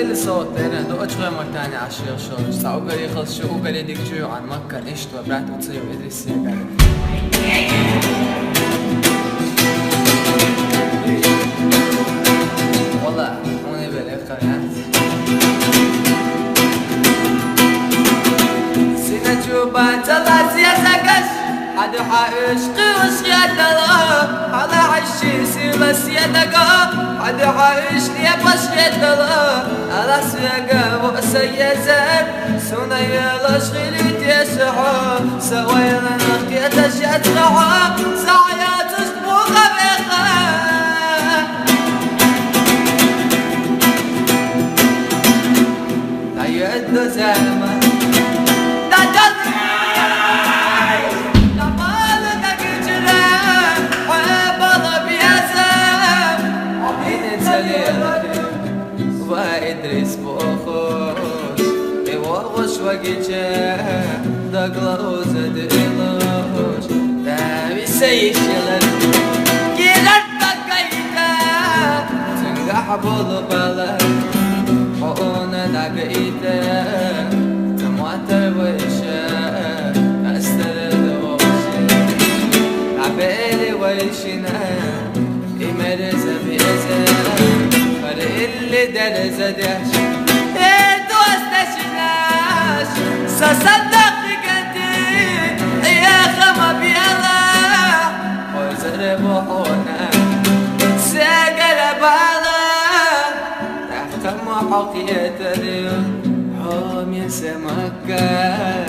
لي صوت انا دقت شوي مرة تانية عالشير شوش ساعو قال يخلص شو قال يديك جوع عن مكة عشت وبرعت وتصير وإدريس يا قال والله هوني بالاخر يعني سينا جوبات الله سياسكش حد حاشقي وشيات الله على عشي سيما سيادقا حد حاشني بشيات الله على سياقا وسيزر سونا يلا شغلي تيسحا سوينا نقيت اشيات رعا سعيات اشتبوغا بيخا لا يدو زلمة وإدريس بوخوش إيوغوش وقيتشا دقلوز دقلوش داوي سيشلن كيلر بقايتا تنقح بلبلن حقونا دقايتا تمواتر وإشا أسترد وشي عبالي وإشنا إمرزا بيزا اللي درزة دهش ايدو استشناش سصدق قديم يا خما بيلا وزرب وحونا ساقل بالا تحكم حقية اليوم حوم يسمكا